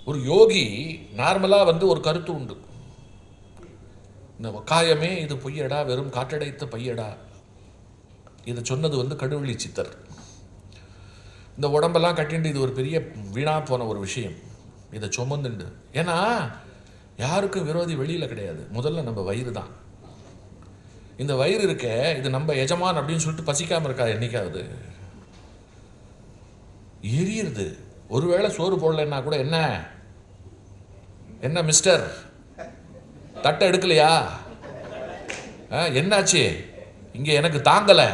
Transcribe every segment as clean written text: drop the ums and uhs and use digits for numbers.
ஒரு யோகி நார்மலாக ஒரு கருத்து உண்டு. இந்த காயமே இது பொய்யடா, வெறும் காற்றடைத்த பையடா. இதை சொன்னது கடுவெளி சித்தர். இந்த உடம்பெல்லாம் கட்டிண்டு இது ஒரு பெரிய வீணா போன ஒரு விஷயம், இதை சுமந்துண்டு. ஏன்னா யாருக்கும் விரோதி வெளியில் கிடையாது, முதல்ல நம்ம வயிறு தான். இந்த வயிறு இருக்க, இது நம்ம எஜமான் அப்படின்னு சொல்லிட்டு பசிக்காமல் இருக்கா என்னைக்காவது? எரியுது. ஒருவேளை சோறு போடலைன்னா கூட என்ன என்ன மிஸ்டர் தட்டை எடுக்கலையா, என்னாச்சு இங்கே எனக்கு தாங்கலை,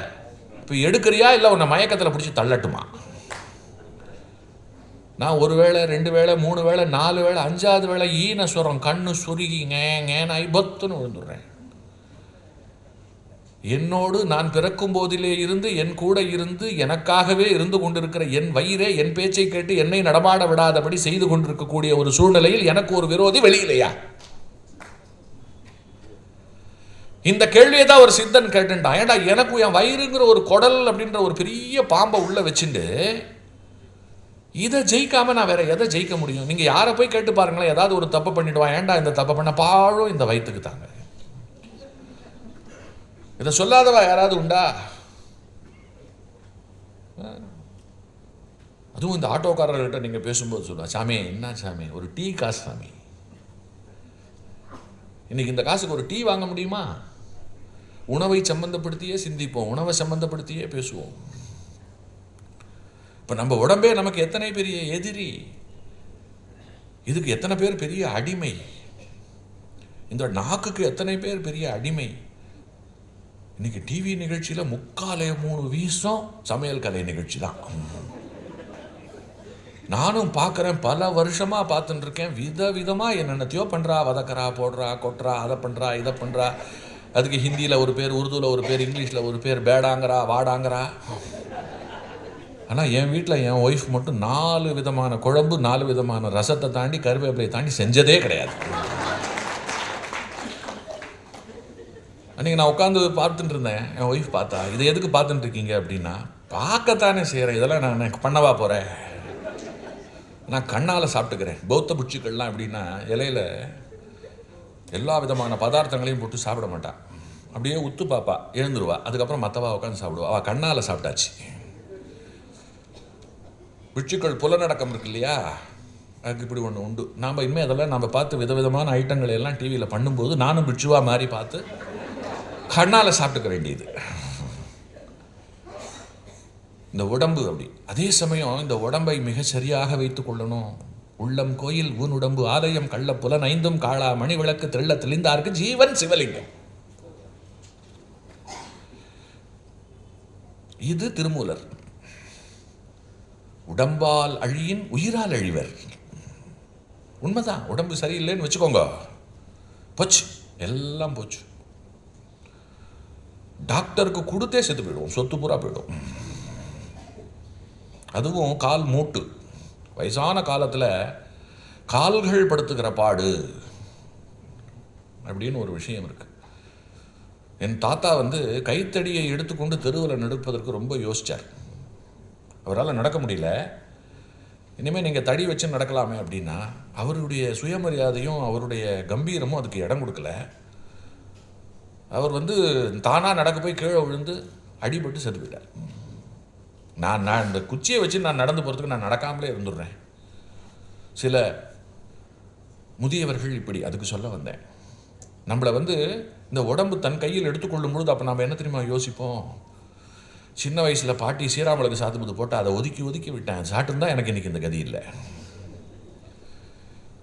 இப்போ எடுக்கிறியா இல்லை உன்னை மயக்கத்தில் பிடிச்சி தள்ளட்டுமா? நான் ஒரு வேளை, 2 வேளை, 3 வேளை, 4 வேளை, 5வது வேளை ஈனஸ்வரம் கண்ணு சுருகி நாய் பத்துன்னு விழுந்துடுறேன். என்னோடு நான் பிறக்கும் போதிலே இருந்து என் கூட இருந்து எனக்காகவே இருந்து கொண்டிருக்கிற என் வயிறே என் பேச்சை கேட்டு என்னை நடமாட விடாதபடி செய்து கொண்டிருக்கக்கூடிய ஒரு சூழ்நிலையில் எனக்கு ஒரு விரோதி வெளியிலையா? இந்த கேள்வியை தான் ஒரு சித்தன் கேட்டுட்டான். ஏன்டா எனக்கு என் வயிறுங்கிற ஒரு குடல் அப்படின்ற ஒரு பெரிய பாம்பை உள்ள வச்சுட்டு இதை ஜெயிக்காம நான் வேற எதை ஜெயிக்க முடியும்? நீங்க யாரை போய் கேட்டு பாருங்களேன், ஏதாவது ஒரு தப்பு பண்ணிடுவான். ஏன்டா இந்த தப்பை பண்ண, பாழும் இந்த வயிற்றுக்கு தாங்க. இதை சொல்லாதவா யாராவது உண்டா? அதுவும் இந்த ஆட்டோக்காரர்கிட்ட நீங்க பேசும்போது சொல்லுவா, சாமி என்ன சாமி ஒரு டீ காசு சாமி, இன்னைக்கு இந்த காசுக்கு ஒரு டீ வாங்க முடியுமா? உணவை சம்பந்தப்படுத்தியே சிந்திப்போம், உணவை சம்பந்தப்படுத்தியே பேசுவோம். இப்போ நம்ம உடம்பே நமக்கு எத்தனை பெரிய எதிரி, இதுக்கு எத்தனை பேர் பெரிய அடிமை, இந்த நாக்குக்கு எத்தனை பேர் பெரிய அடிமை. இன்னைக்கு டிவி நிகழ்ச்சியில் 3/4 வீசம் சமையல் கலை நிகழ்ச்சி தான். நானும் பார்க்குறேன், பல வருஷமாக பார்த்துட்டு இருக்கேன். விதவிதமாக என்னென்னத்தையோ பண்ணுறா, வதக்கிறா, போடுறா, கொட்டுறா, அதை பண்ணுறா, இதை பண்ணுறா. அதுக்கு ஹிந்தியில் ஒரு பேர், உருதுவில் ஒரு பேர், இங்கிலீஷில் ஒரு பேர், பேடாங்கிறா, வாடாங்கிறா. ஆனால் என் வீட்டில் என் ஒய்ஃப் மட்டும் 4 விதமான குழம்பு, 4 விதமான ரசத்தை தாண்டி, கருவேப்பிலையை தாண்டி செஞ்சதே கிடையாது. அன்றைக்கி நான் உட்காந்து பார்த்துட்டு இருந்தேன். என் ஒய்ஃப் பார்த்தா, இதை எதுக்கு பார்த்துட்டு இருக்கீங்க அப்படின்னா, பார்க்கத்தானே செய்கிறேன், இதெல்லாம் நான் பண்ணவா போகிறேன், நான் கண்ணால் சாப்பிட்டுக்கிறேன். பௌத்த புட்சிகள்லாம் எப்படின்னா இலையில் எல்லா விதமான பதார்த்தங்களையும் போட்டு சாப்பிட மாட்டான், அப்படியே உத்து பாப்பா, எழுந்துருவா, அதுக்கப்புறம் மற்றவா உட்காந்து சாப்பிடுவா. அவள் கண்ணால் சாப்பிட்டாச்சு. பிட்சுக்கள் புலநடக்கம் இருக்கு இல்லையா, அதுக்கு இப்படி ஒன்று உண்டு. நாம் இனிமேல் அதெல்லாம் நம்ம பார்த்து விதவிதமான ஐட்டங்களை எல்லாம் டிவியில் பண்ணும்போது நானும் பிட்சுவாக மாதிரி பார்த்து கண்ணால் சாப்பிட்டுக்க வேண்டியது. இந்த உடம்பு அப்படி. அதே சமயம் இந்த உடம்பை மிக சரியாக வைத்துக் கொள்ளணும். உள்ளம் கோயில் ஊன் உடம்பு ஆலயம் கள்ள புலன் 5 காளா மணி விளக்கு தெள்ள தெளிந்தார்க்கு ஜீவன் சிவலிங்கம். இது திருமூலர். உடம்பால் அழியின் உயிரால் அழிவர். உண்மைதான். உடம்பு சரியில்லைன்னு வச்சுக்கோங்க, போச்சு, எல்லாம் போச்சு. டாக்டருக்கு கொடுத்தே செத்து போயிடுவோம், சொத்து பூரா போயிடும். அதுவும் கால் மூட்டு, வயசான காலத்தில் கால்கள் படுத்துக்கிற பாடு அப்படின்னு ஒரு விஷயம் இருக்கு. என் தாத்தா கைத்தடியை எடுத்துக்கொண்டு தெருவில் நடப்பதற்கு ரொம்ப யோசித்தார். அவரால் நடக்க முடியல. இனிமேல் நீங்கள் தடி வச்சு நடக்கலாமே அப்படின்னா அவருடைய சுயமரியாதையும் அவருடைய கம்பீரமும் அதுக்கு இடம் கொடுக்கல. அவர் தானாக நடக்க போய் கீழே விழுந்து அடிபட்டு செத்து போயிட்டார். நான் இந்த குச்சியை வச்சு நான் நடந்து போகிறதுக்கு நான் நடக்காமலே இருந்துடுறேன். சில முதியவர்கள் இப்படி. அதுக்கு சொல்ல வந்தேன், நம்மளை இந்த உடம்பு தன் கையில் எடுத்துக்கொள்ளும் பொழுது அப்போ நம்ம என்ன தெரியுமா யோசிப்போம்? சின்ன வயசில் பாட்டி சீராமலுக்கு சாத்துப்பது போட்டு அதை ஒதுக்கி ஒதுக்கி விட்டேன், சாப்பிட்டுருந்தா எனக்கு இன்றைக்கி இந்த கதி இல்லை.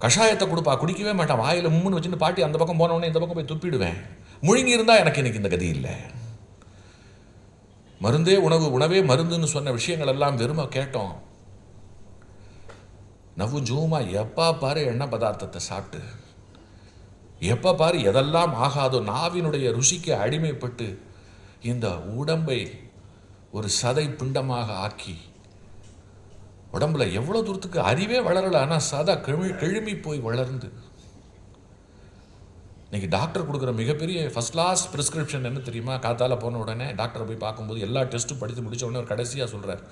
கஷாயத்தை கொடுப்பா, குடிக்கவே மாட்டான், வாயில் மும்முன்னு வச்சுன்னு பாட்டி அந்த பக்கம் போனவொடனே இந்த பக்கம் போய் துப்பிடுவேன். முழுங்கி இருந்தால் எனக்கு இன்றைக்கி இந்த கதி இல்லை. மருந்தே உணவு, உணவே மருந்துன்னு சொன்ன விஷயங்கள் எல்லாம் வெறுமை கேட்டோம். நவ்வு ஜூமா எப்போ பாரு எண்ணெய் பதார்த்தத்தை சாப்பிட்டு, எப்போ பாரு எதெல்லாம் ஆகாதோ நாவினுடைய ருசிக்கு அடிமைப்பட்டு இந்த உடம்பை ஒரு சதை பிண்டமாக ஆக்கி, உடம்புல எவ்வளோ தூரத்துக்கு அறிவே வளரலை, ஆனால் சதை கிழுமி போய் வளர்ந்து. இன்றைக்கி டாக்டர் கொடுக்குற மிகப்பெரிய ஃபஸ்ட் கிளாஸ் ப்ரிஸ்கிரிப்ஷன் என்ன தெரியுமா? காத்தால் போன உடனே டாக்டரை போய் பார்க்கும்போது எல்லா டெஸ்ட்டும் படித்து முடித்த உடனே ஒரு கடைசியாக சொல்கிறார்,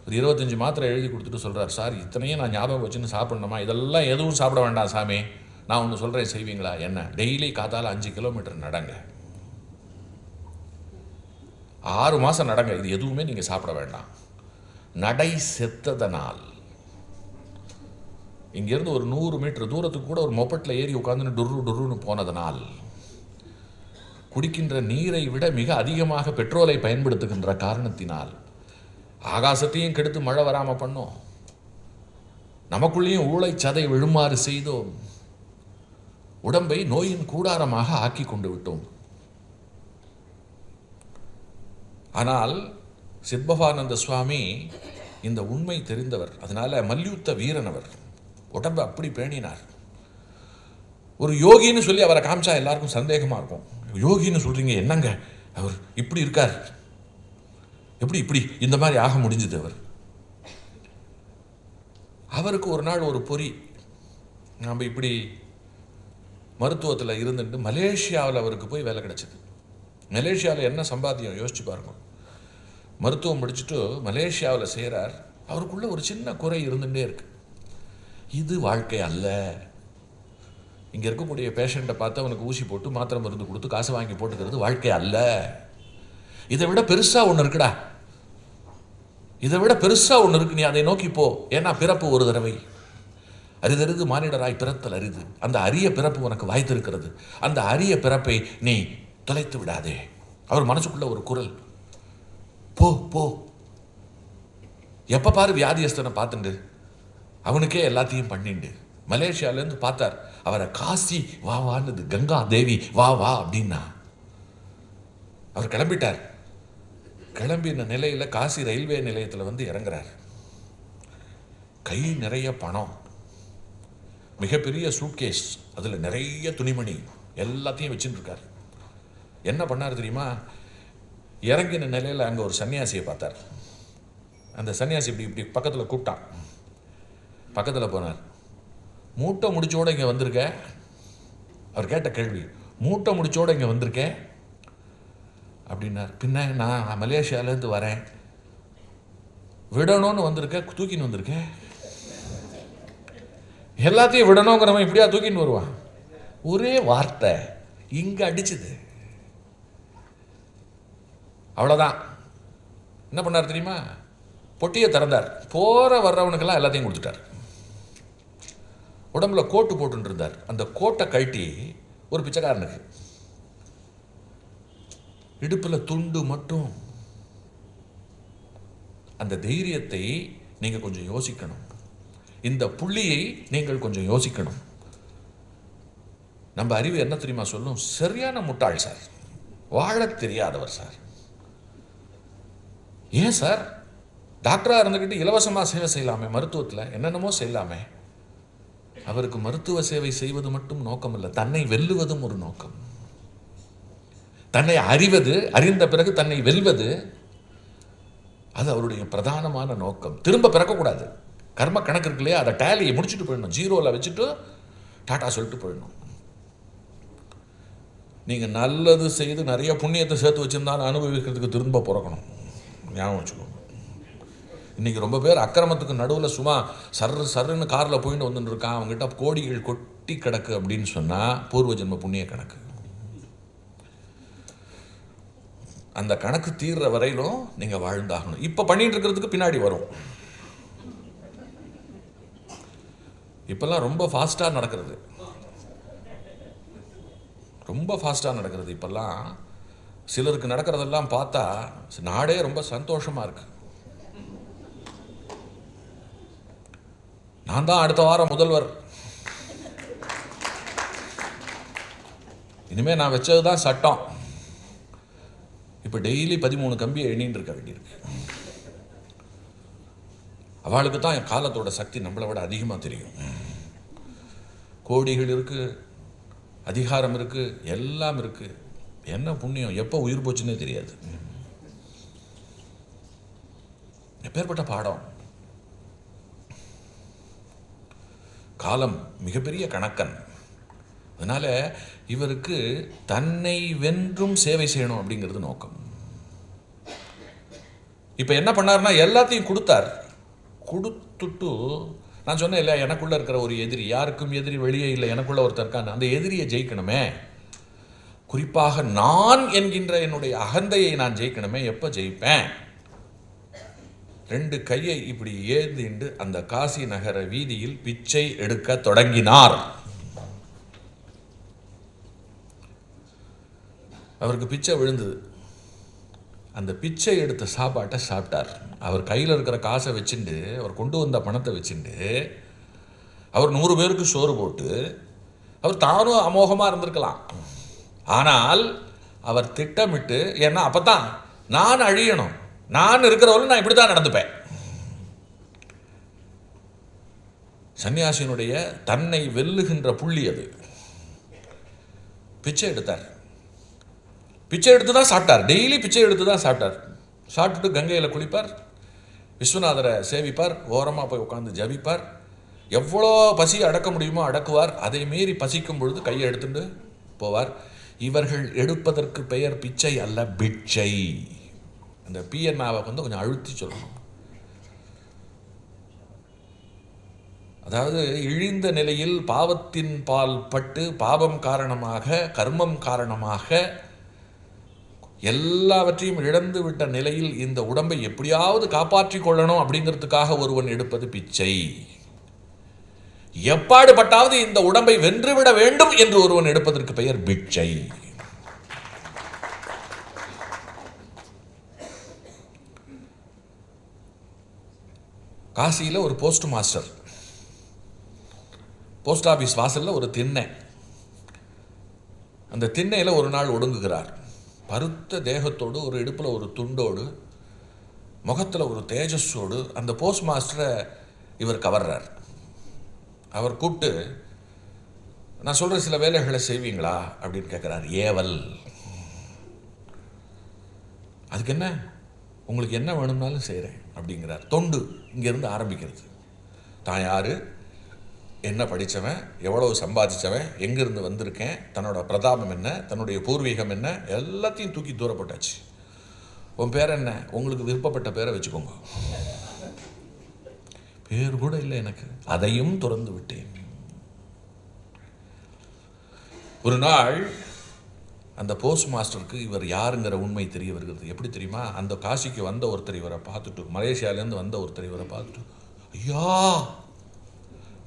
ஒரு 25 மாத்திரை எழுதி கொடுத்துட்டு சொல்கிறார், சார் இத்தனையும் நான் ஞாபகம் வச்சுன்னு சாப்பிடணுமா? இதெல்லாம் எதுவும் சாப்பிட வேண்டாம் சாமி, நான் ஒன்று சொல்கிறேன் செய்வீங்களா? என்ன? டெய்லி காத்தால 5 கிலோமீட்டர் நடங்க, 6 மாதம் நடங்க, இது எதுவுமே நீங்கள் சாப்பிட வேண்டாம். நடை செத்ததனால் இங்கேருந்து ஒரு 100 மீட்டர் தூரத்துக்கு கூட ஒரு மொபட்டில் ஏறி உட்காந்துன்னு டுருன்னு போனதனால், குடிக்கின்ற நீரை விட மிக அதிகமாக பெட்ரோலை பயன்படுத்துகின்ற காரணத்தினால் ஆகாசத்தையும் கெடுத்து மழை வராமல் பண்ணோம், நமக்குள்ளேயும் ஊளை சதை விழுமாறு செய்தோம், உடம்பை நோயின் கூடாரமாக ஆக்கி கொண்டு விட்டோம். ஆனால் சித்பவானந்த சுவாமி இந்த உண்மை தெரிந்தவர், அதனால மல்யுத்த வீரனவர், உடம்பை அப்படி பேணினார். ஒரு யோகின்னு சொல்லி அவரை காமிச்சா எல்லாருக்கும் சந்தேகமாக இருக்கும். யோகின்னு சொல்கிறீங்க, என்னங்க அவர் இப்படி இருக்கார், எப்படி இப்படி இந்த மாதிரி ஆக முடிஞ்சது? அவருக்கு ஒரு நாள் ஒரு பொறி, நம்ம இப்படி மருத்துவத்தில் இருந்துட்டு மலேசியாவில் அவருக்கு போய் வேலை கிடைச்சது. மலேசியாவில் என்ன சம்பாத்தியம் யோசிச்சு பாருங்க. மருத்துவம் முடிச்சுட்டு மலேசியாவில் செய்கிறார். அவருக்குள்ள ஒரு சின்ன குறை இருந்துகிட்டே இருக்கு. இது வாழ்க்கை அல்ல. இங்கே இருக்கக்கூடிய பேஷண்ட்டை பார்த்து அவனுக்கு ஊசி போட்டு மாத்திரை மருந்து கொடுத்து காசு வாங்கி போட்டுக்கிறது வாழ்க்கை அல்ல. இதை விட பெருசாக ஒன்று இருக்குடா, இதை விட பெருசாக ஒன்று இருக்கு, நீ அதை நோக்கி போ. ஏன்னா பிறப்பு ஒரு தடவை, அரிதறிது மானிடராய் பிறத்தல் அரிது. அந்த அரிய பிறப்பு உனக்கு வாய்த்திருக்கிறது, அந்த அரிய பிறப்பை நீ தொலைத்து விடாதே. அவர் மனசுக்குள்ள ஒரு குரல், போ போ. எப்போ பாரு வியாதியஸ்தனை பார்த்துண்டு அவனுக்கே எல்லாத்தையும் பண்ணிண்டு. மலேசியாவிலேருந்து பார்த்தார், அவரை காசி வா வான்னு கங்கா தேவி வா வா அப்படின்னா அவர் கிளம்பிட்டார். கிளம்பின நிலையில் காசி ரயில்வே நிலையத்தில் வந்து இறங்குறார். கை நிறைய பணம், மிகப்பெரிய சூட்கேஸ், அதில் நிறைய துணிமணி எல்லாத்தையும் வச்சுட்டு இருக்கார். என்ன பண்ணார் தெரியுமா? இறங்கின நிலையில் அங்கே ஒரு சன்னியாசியை பார்த்தார். அந்த சன்னியாசி இப்படி இப்படி பக்கத்தில் கூப்பிட்டான். பக்கத்தில் போனார். மூட்டை முடிச்சோடு இங்கே வந்திருக்க? அவர் கேட்ட கேள்வி, மூட்டை முடிச்சோடு இங்கே வந்திருக்க அப்படின்னார். பின்ன நான் மலேசியாவிலேருந்து வரேன், விடணும்னு வந்திருக்க, தூக்கின்னு வந்திருக்கேன். எல்லாத்தையும் விடணுங்கிறவன் இப்படியா தூக்கின்னு வருவான்? ஒரே வார்த்தை இங்கே அடிச்சுது, அவ்வளோதான். என்ன பண்ணார் தெரியுமா? பொட்டியை திறந்தார். போகிற வர்றவனுக்கெல்லாம் எல்லாத்தையும் கொடுத்துட்டார். உடம்புல கோட்டு போட்டு இருந்தார். அந்த கோட்டை கழட்டி ஒரு பிச்சைக்காரனுக்கு, இடுப்பில் துண்டு மட்டும். அந்த தைரியத்தை நீங்கள் கொஞ்சம் யோசிக்கணும். இந்த புள்ளியை நீங்கள் கொஞ்சம் யோசிக்கணும். நம்ம அறிவு என்ன தெரியுமா சொல்லும்? சரியான முட்டாள் சார், வாழ தெரியாதவர் சார். ஏன் சார் டாக்டராக இருந்துக்கிட்டு இலவசமாக சேவை செய்யலாமே, மருத்துவத்தில் என்னென்னமோ செய்யலாமே. அவருக்கு மருத்துவ சேவை செய்வது மட்டும் நோக்கம் இல்லை, தன்னை வெல்லுவதும் ஒரு நோக்கம். தன்னை அறிவது, அறிந்த பிறகு தன்னை வெல்வது, அது அவருடைய பிரதானமான நோக்கம். திரும்ப பிறக்கக்கூடாது. கர்ம கணக்கு இருக்கு இல்லையா, அதை டேலியை முடிச்சுட்டு போயிடணும், ஜீரோவில் வச்சுட்டு டாட்டா சொல்லிட்டு போயிடணும். நீங்கள் நல்லது செய்து நிறைய புண்ணியத்தை சேர்த்து வச்சுருந்தாலும் அனுபவிக்கிறதுக்கு திரும்ப பிறக்கணும். ஞாபகம் வச்சுக்கோங்க. இன்றைக்கி ரொம்ப பேர் அக்கிரமத்துக்கு நடுவில் சும்மா சர்ன்னு காரில் போயிட்டு வந்துட்டு இருக்கான். அவங்ககிட்ட கோடிகள் கொட்டி கிடக்கு அப்படின்னு சொன்னால் பூர்வ ஜென்ம புண்ணிய கணக்கு. அந்த கணக்கு தீர்ற வரையிலும் நீங்கள் வாழ்ந்தாகணும். இப்போ பண்ணிட்டு இருக்கிறதுக்கு பின்னாடி வரும். இப்போல்லாம் ரொம்ப ஃபாஸ்ட்டாக நடக்கிறது, ரொம்ப ஃபாஸ்ட்டாக நடக்கிறது. இப்போல்லாம் சிலருக்கு நடக்கிறதெல்லாம் பார்த்தா நாடே ரொம்ப சந்தோஷமாக இருக்குது. நான் தான் அடுத்த வாரம் முதல்வர், இனிமேல் நான் வச்சது தான் சட்டம். இப்போ டெய்லி 13 கம்பியை எண்ணின்னு இருக்க வேண்டியிருக்கு. அவளுக்கு தான் என் காலத்தோட சக்தி நம்மளை விட அதிகமாக தெரியும். கோடிகள் இருக்குது, அதிகாரம் இருக்குது, எல்லாம் இருக்குது. என்ன புண்ணியம் எப்போ உயிர் போச்சுன்னே தெரியாது. எப்பேற்பட்ட பாடம். காலம் மிகப்பெரிய கணக்கன். அதனால இவருக்கு தன்னை வென்றும் சேவை செய்யணும் அப்படிங்கிறது நோக்கம். இப்போ என்ன பண்ணாருன்னா எல்லாத்தையும் கொடுத்தார். கொடுத்துட்டு, நான் சொன்னேன் இல்லை, எனக்குள்ளே இருக்கிற ஒரு எதிரி, யாருக்கும் எதிரி வெளியே இல்லை, எனக்குள்ள ஒருத்தர் இருக்கான், அந்த எதிரியை ஜெயிக்கணுமே, குறிப்பாக நான் என்கின்ற என்னுடைய அகந்தையை நான் ஜெயிக்கணுமே. எப்போ ஜெயிப்பேன்? 2 கையை இப்படி ஏந்திண்டு அந்த காசி நகர வீதியில் பிச்சை எடுக்க தொடங்கினார். அவருக்கு பிச்சை விழுந்தது. அந்த பிச்சை எடுத்த சாப்பாட்டை சாப்பிட்டார். அவர் கையில் இருக்கிற காசை வச்சுட்டு, அவர் கொண்டு வந்த பணத்தை வச்சுட்டு, அவர் 100 பேருக்கு சோறு போட்டு, அவர் தானும் அமோகமாக இருந்திருக்கலாம். ஆனால் அவர் திட்டமிட்டு, ஏன்னா அப்போ தான் நான் அழியணும், நான் இருக்கிறவர்கள் நான் இப்படி தான் நடந்துப்பேன். சன்னியாசியினுடைய தன்னை வெல்லுகின்ற புள்ளி அது. பிச்சை எடுத்தார். பிச்சை எடுத்து தான் சாப்பிட்டார். டெய்லி பிச்சை எடுத்து தான் சாப்பிட்டார். சாப்பிட்டுட்டு கங்கையில் குளிப்பார், விஸ்வநாதரை சேவிப்பார், ஓரமாக போய் உட்காந்து ஜபிப்பார், எவ்வளோ பசி அடக்க முடியுமோ அடக்குவார். அதை மீறி பசிக்கும் பொழுது கையை எடுத்துட்டு போவார். இவர்கள் எடுப்பதற்கு பெயர் பிச்சை அல்ல, பிட்சை. அந்த பிஎன்ஆவை வந்து கொஞ்சம் அழுத்தி சொல்லணும். அதாவது இழிந்த நிலையில் பாவத்தின் பால் பட்டு, பாவம் காரணமாக, கர்மம் காரணமாக எல்லாவற்றையும் இழந்து விட்ட நிலையில் இந்த உடம்பை எப்படியாவது காப்பாற்றிக் கொள்ளணும் அப்படிங்கிறதுக்காக ஒருவன் எடுப்பது பிச்சை. எப்பாடுபட்டாவது இந்த உடம்பை வென்றுவிட வேண்டும் என்று ஒருவன் எடுப்பதற்கு பெயர் பிட்சை. காசியில் ஒரு போஸ்ட் மாஸ்டர், போஸ்ட் ஆஃபீஸ் வாசலில் ஒரு திண்ணை. அந்த திண்ணையில் ஒரு நாள் ஒடுங்குகிறார். பருத்த தேகத்தோடு, ஒரு இடுப்பில் ஒரு துண்டோடு, முகத்தில் ஒரு தேஜஸோடு அந்த போஸ்ட் மாஸ்டரை இவர் கவர்றார். அவர் கூப்பிட்டு, நான் சொல்கிற சில வேலைகளை செய்வீங்களா அப்படின்னு கேட்குறார். ஏவல். அதுக்கு என்ன, உங்களுக்கு என்ன வேணும்னாலும் செய்கிறேன் அப்படிங்கிறார். தொண்டு இங்கேருந்து ஆரம்பிக்கிறது. தான் யார், என்ன படித்தவன், எவ்வளவு சம்பாதிச்சவன், எங்கேருந்து வந்திருக்கேன், தன்னோட பிரதாபம் என்ன, தன்னுடைய பூர்வீகம் என்ன, எல்லாத்தையும் தூக்கி தூரப்பட்டாச்சு. உன் பேர் என்ன, உங்களுக்கு விருப்பப்பட்ட பேரை வச்சுக்கோங்க. பேர் கூட இல்லை எனக்கு, அதையும் துறந்து விட்டேன். ஒரு நாள் அந்த போஸ்ட் மாஸ்டருக்கு இவர் யாருங்கிற உண்மை தெரிய வருகிறது. எப்படி தெரியுமா? அந்த காசிக்கு வந்த ஒருத்தர் இவரை பார்த்துட்டு, மலேசியாவிலேருந்து வந்த ஒருத்தர் இவரை பார்த்துட்டு, ஐயா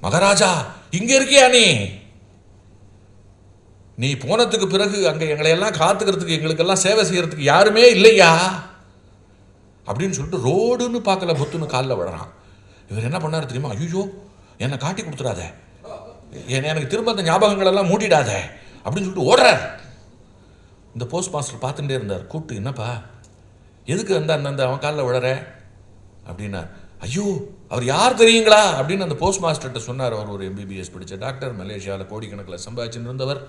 மகாராஜா இங்கே இருக்கியா, நீ போனதுக்கு பிறகு அங்கே எங்களையெல்லாம் காத்துக்கிறதுக்கு, எங்களுக்கெல்லாம் சேவை செய்யறதுக்கு யாருமே இல்லையா அப்படின்னு சொல்லிட்டு ரோடுன்னு பார்க்கல, புத்துன்னு காலில் விடுறான். இவர் என்ன பண்ணார் தெரியுமா? ஐயோ என்னை காட்டி கொடுத்துடாத, எனக்கு திரும்ப அந்த ஞாபகங்கள் எல்லாம் மூடிடாத அப்படின்னு சொல்லிட்டு ஓடுறார். இந்த போஸ்ட் மாஸ்டர் பார்த்துட்டே இருந்தார். கூப்பிட்டு, என்னப்பா எதுக்கு அந்த அவன் காலில் விழற அப்படின்னா, ஐயோ அவர் யார் தெரியுங்களா அப்படின்னு அந்த போஸ்ட் மாஸ்டர்கிட்ட சொன்னார். அவர் ஒரு எம்பிபிஎஸ் படித்த டாக்டர், மலேசியாவில் கோடிக்கணக்கில் சம்பாதிச்சுட்டு இருந்தவர்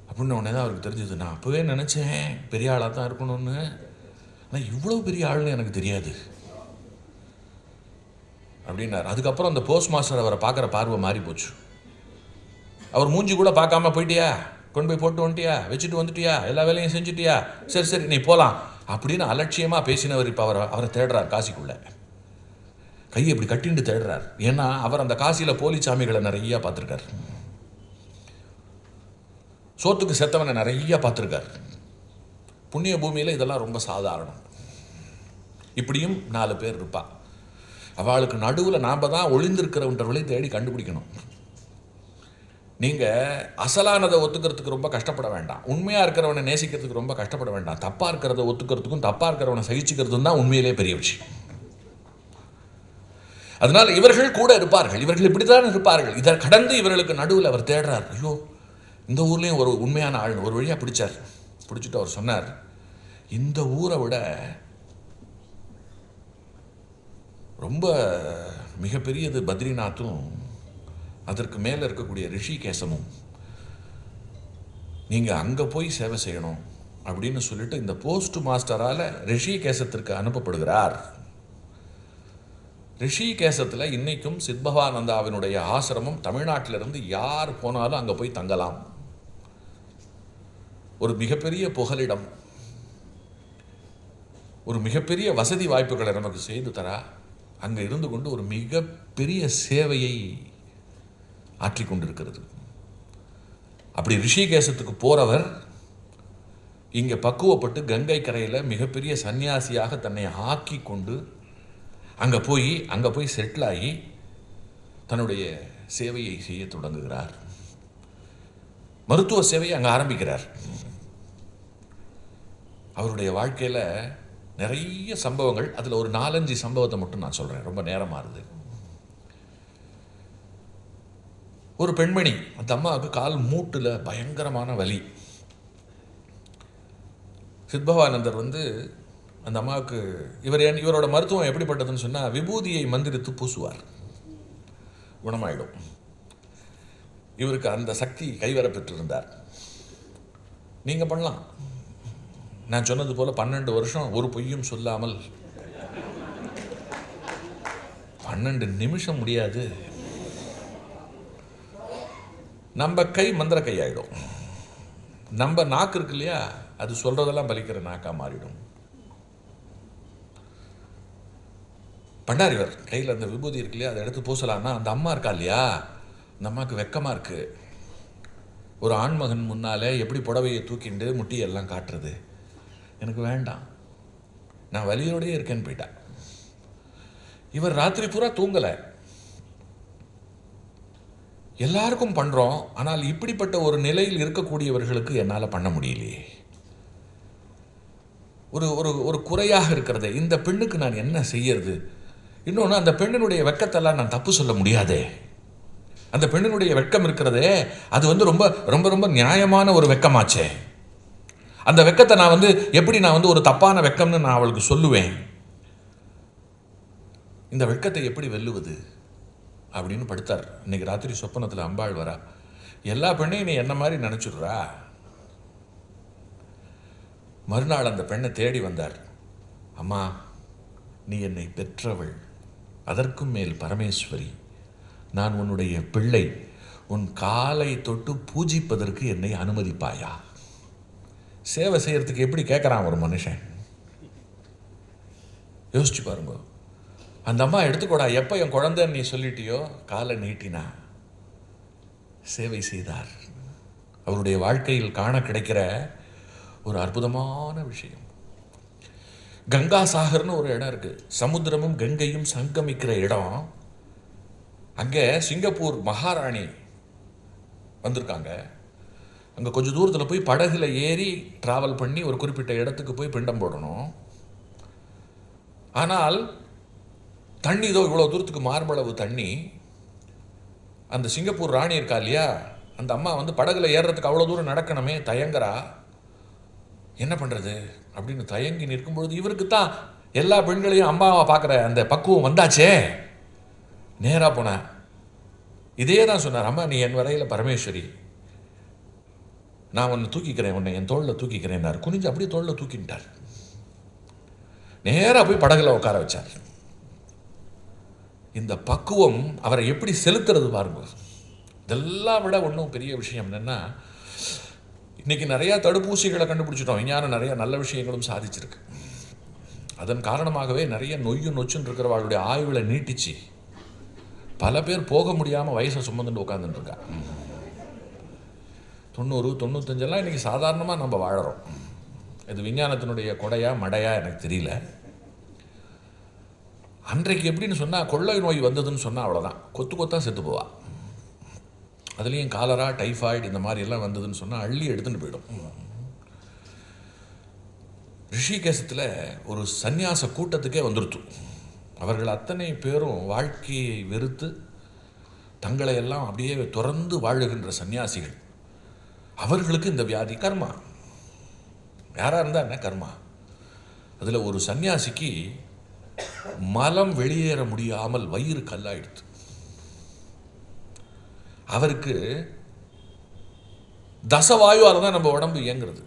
அப்படின்னு. உடனே தான் அவருக்கு தெரிஞ்சது, நான் அப்போவே நினச்சேன் பெரிய ஆளாக தான் இருக்கணும்னு, ஆனால் இவ்வளோ பெரிய ஆள்னு எனக்கு தெரியாது அப்படின்னார். அதுக்கப்புறம் அந்த போஸ்ட் மாஸ்டர் அவரை பார்க்குற பார்வை மாறி போச்சு. அவர் மூஞ்சி கூட பார்க்காம, போயிட்டியா, கொண்டு போய் போட்டு வந்துட்டியா, வச்சுட்டு வந்துட்டியா, எல்லா வேலையும் செஞ்சுட்டியா, சரி சரி நீ போகலாம் அப்படின்னு அலட்சியமாக பேசினவர் இப்போ அவரை தேடுறார். காசிக்குள்ளே கையை இப்படி கட்டிண்டு தேடுறார். ஏன்னா அவர் அந்த காசியில் போலி சாமிகளை நிறைய பார்த்துருக்கார், சோத்துக்கு செத்தவனை நிறைய பார்த்துருக்கார். புண்ணிய பூமியில் இதெல்லாம் ரொம்ப சாதாரணம். இப்படியும் 4 பேர் இருப்பா. அவளுக்கு நடுவில் நாம் தான் ஒளிந்திருக்கிறவன்றவளை தேடி கண்டுபிடிக்கணும். நீங்கள் அசலானதை ஒத்துக்கிறதுக்கு ரொம்ப கஷ்டப்பட வேண்டாம், உண்மையாக இருக்கிறவனை நேசிக்கிறதுக்கு ரொம்ப கஷ்டப்பட வேண்டாம். தப்பாக இருக்கிறத ஒத்துக்கிறதுக்கும் தப்பாக இருக்கிறவனை சகிச்சுக்கிறதும் தான் உண்மையிலே பெரிய விஷயம். அதனால் இவர்கள் கூட இருப்பார்கள், இவர்கள் இப்படித்தான் இருப்பார்கள். இதை கடந்து இவர்களுக்கு நடுவில் அவர் தேடுறார். ஐயோ இந்த ஊர்லேயும் ஒரு உண்மையான ஆள் ஒரு வழியாக பிடிச்சார். பிடிச்சிட்டு அவர் சொன்னார், இந்த ஊரை விட ரொம்ப மிகப்பெரியது பத்ரிநாத்தும், அதற்கு மேலே இருக்கக்கூடிய ரிஷிகேசமும், நீங்கள் அங்கே போய் சேவை செய்யணும் அப்படின்னு சொல்லிட்டு இந்த போஸ்ட் மாஸ்டரால் ரிஷிகேசத்திற்கு அனுப்பப்படுகிறார். ரிஷிகேசத்தில் இன்னைக்கும் சித்பவானந்தாவினுடைய ஆசிரமம், தமிழ்நாட்டிலிருந்து யார் போனாலும் அங்கே போய் தங்கலாம். ஒரு மிகப்பெரிய புகலிடம், ஒரு மிகப்பெரிய வசதி வாய்ப்புகளை நமக்கு செய்து தரா. அங்கே இருந்து கொண்டு ஒரு மிகப்பெரிய சேவையை ஆற்றிக்கொண்டிருக்கிறது. அப்படி ரிஷிகேசத்துக்கு போகிறவர் இங்கே பக்குவப்பட்டு கங்கை கரையில் மிகப்பெரிய சன்னியாசியாக தன்னை ஆக்கி கொண்டு அங்கே போய் செட்டில் ஆகி தன்னுடைய சேவையை செய்ய தொடங்குகிறார். மருத்துவ சேவையை அங்கே ஆரம்பிக்கிறார். அவருடைய வாழ்க்கையில் நிறைய சம்பவங்கள், அதில் ஒரு 4-5 சம்பவத்தை மட்டும் நான் சொல்கிறேன், ரொம்ப நேரமாக இருது. ஒரு பெண்மணி, அந்த அம்மாவுக்கு கால் மூட்டில் பயங்கரமான வலி. சித்பவானந்தர் அந்த அம்மாவுக்கு இவரோட மருத்துவம் எப்படிப்பட்டதுன்னு சொன்னால், விபூதியை மந்திரித்து பூசுவார், குணமாயிடும். இவருக்கு அந்த சக்தி கைவர பெற்றிருந்தார். நீங்கள் பண்ணலாம். நான் சொன்னது போல 12 வருஷம் ஒரு பொய்யும் சொல்லாமல், 12 நிமிஷம் முடியாது, நம்ம கை மந்திர கையாயிடும். நம்ம நாக்கு இருக்கு இல்லையா, அது சொல்றதெல்லாம் பலிக்கிற நாக்கா மாறிடும். பண்டாரிவர் கையில் அந்த விபூதி இருக்கு இல்லையா, அதை எடுத்து பூசலான்னா அந்த அம்மா இருக்கா இல்லையா, அந்த அம்மாவுக்கு வெக்கமாக இருக்கு. ஒரு ஆண்மகன் முன்னாலே எப்படி புடவையை தூக்கிண்டு முட்டியெல்லாம் காட்டுறது, எனக்கு வேண்டாம், நான் வலியோடையே இருக்கேன்னு போயிட்டா. இவர் ராத்திரி பூரா தூங்கலை. எல்லாருக்கும் பண்ணுறோம், ஆனால் இப்படிப்பட்ட ஒரு நிலையில் இருக்கக்கூடியவர்களுக்கு என்னால் பண்ண முடியலையே, ஒரு ஒரு ஒரு குறையாக இருக்கிறதே, இந்த பெண்ணுக்கு நான் என்ன செய்யறது? இன்னொன்று, அந்த பெண்ணினுடைய வெட்கத்தெல்லாம் நான் தப்பு சொல்ல முடியாதே. அந்த பெண்ணினுடைய வெட்கம் இருக்கிறதே, அது ரொம்ப ரொம்ப ரொம்ப நியாயமான ஒரு வெட்கமாச்சே. அந்த வெட்கத்தை நான் எப்படி நான் ஒரு தப்பான வெட்கம்னு நான் அவளுக்கு சொல்லுவேன்? இந்த வெட்கத்தை எப்படி வெல்லுவது அப்படின்னு படுத்தார். இன்னைக்கு ராத்திரி சொப்பனத்தில் அம்பாள் வரா, எல்லா பெண்ணையும் நீ என்ன மாதிரி நினைச்சுடுறா. மறுநாள் அந்த பெண்ணை தேடி வந்தார். அம்மா, நீ என்னை பெற்றவள், அதற்கும் மேல் பரமேஸ்வரி, நான் உன்னுடைய பிள்ளை, உன் காலை தொட்டு பூஜிப்பதற்கு என்னை அனுமதிப்பாயா? சேவை செய்யறதுக்கு எப்படி கேட்குறான் ஒரு மனுஷன், யோசிச்சு பாருங்க. அந்த அம்மா எடுத்துக்கூடா, எப்போ என் குழந்தைன்னு நீ சொல்லிட்டியோ காலை நீட்டினா சேவை செய்தார். அவருடைய வாழ்க்கையில் காண கிடைக்கிற ஒரு அற்புதமான விஷயம். கங்கா சாகர்னு ஒரு இடம் இருக்கு, சமுத்திரமும் கங்கையும் சங்கமிக்கிற இடம். அங்கே சிங்கப்பூர் மகாராணி வந்திருக்காங்க. அங்கே கொஞ்சம் தூரத்தில் போய் படகுல ஏறி டிராவல் பண்ணி ஒரு குறிப்பிட்ட இடத்துக்கு போய் பிண்டம் போடணும். ஆனால் தண்ணி இதோ இவ்வளோ தூரத்துக்கு மார்பளவு தண்ணி. அந்த சிங்கப்பூர் ராணி இருக்கா இல்லையா, அந்த அம்மா படகுல ஏறுறதுக்கு அவ்வளோ தூரம் நடக்கணுமே, தயங்குறா. என்ன பண்ணுறது அப்படின்னு தயங்கி நிற்கும் பொழுது, இவருக்கு தான் எல்லா பெண்களையும் அம்மாவை பார்க்குற அந்த பக்குவம் வந்தாச்சே. நேராக போன இதே தான் சொன்னார், அம்மா நீ என் வரையில் பரமேஸ்வரி, நான் உன்னை தூக்கிக்கிறேன், உன்னை என் தோளில் தூக்கிக்கிறேன்னார். குனிஞ்சு அப்படியே தோளில் தூக்கிட்டார். நேராக போய் படகுல உட்கார வச்சார். இந்த பக்குவம் அவரை எப்படி செலுத்துறது பாருங்க. இதெல்லாம் விட ஒன்றும் பெரிய விஷயம் என்னென்னா, இன்றைக்கி நிறையா தடுப்பூசிகளை கண்டுபிடிச்சிட்டோம், விஞ்ஞானம் நிறைய நல்ல விஷயங்களும் சாதிச்சிருக்கு. அதன் காரணமாகவே நிறைய நொச்சுன்னு இருக்கிறவர்களுடைய ஆய்வுகளை நீட்டிச்சு பல பேர் போக முடியாமல் வயசை சுமந்துட்டு உட்காந்துட்டு இருக்கா. 90, 95 இன்றைக்கி சாதாரணமாக நம்ம வாழறோம். இது விஞ்ஞானத்தினுடைய கொடையா மடையா எனக்கு தெரியல. அன்றைக்கு எப்படின்னு சொன்னால், கொள்ளை நோய் வந்ததுன்னு சொன்னால் அவ்வளோதான், கொத்தாக செத்து போவா. அதுலேயும் காலரா, டைஃபாய்டு இந்த மாதிரி எல்லாம் வந்ததுன்னு சொன்னால் அள்ளி எடுத்துகிட்டு போயிடும். ரிஷிகேசத்தில் ஒரு சந்நியாச கூட்டத்துக்கே வந்துருத்து. அவர்கள் அத்தனை பேரும் வாழ்க்கையை வெறுத்து தங்களை எல்லாம் அப்படியே துறந்து வாழுகின்ற சன்னியாசிகள். அவர்களுக்கு இந்த வியாதி கர்மா, யாராக இருந்தால் என்ன கர்மா. அதில் ஒரு சன்னியாசிக்கு மலம் வெளியேற முடியாமல் வயிறு கல்லாயிடுது. அவருக்கு தசவாயுவால் தான் நம்ம உடம்பு இயங்குறது.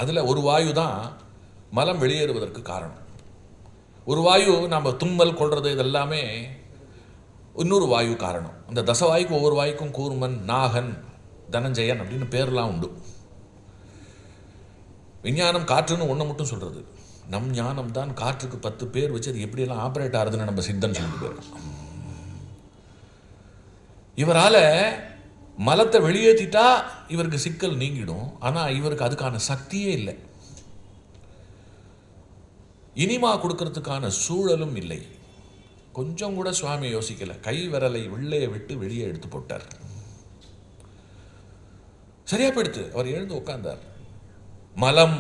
அதில் ஒரு வாயு தான் மலம் வெளியேறுவதற்கு காரணம். ஒரு வாயு நம்ம தும்மல் கொள்வது இதெல்லாமே இன்னொரு வாயு காரணம். அந்த தசவாயுக்கு ஒவ்வொரு வாயுக்கும் கூர்மன், நாகன், தனஞ்சயன் அப்படின்னு பேர்லாம் உண்டு. விஞ்ஞானம் காற்றுன்னு ஒன்று மட்டும் சொல்கிறது, நம் ஞானம் தான் காற்றுக்கு 10 பேர் வச்சு அது எப்படியெல்லாம் ஆப்ரேட் ஆகுதுன்னு நம்ம சித்தன் சொல்லிட்டு போயிடும். இவரால் மலத்தை வெளியேற்றிட்டா இவருக்கு சிக்கல் நீங்கிடும். ஆனால் இவருக்கு அதுக்கான சக்தியே இல்லை, இனிமா கொடுக்கறதுக்கான சூழலும் இல்லை. கொஞ்சம் கூட சுவாமி யோசிக்கல, கை விரலை உள்ளே விட்டு வெளியே எடுத்து போட்டார். சரியா போயிடுத்து. அவர் எழுந்து உட்கார்ந்தார். மலம்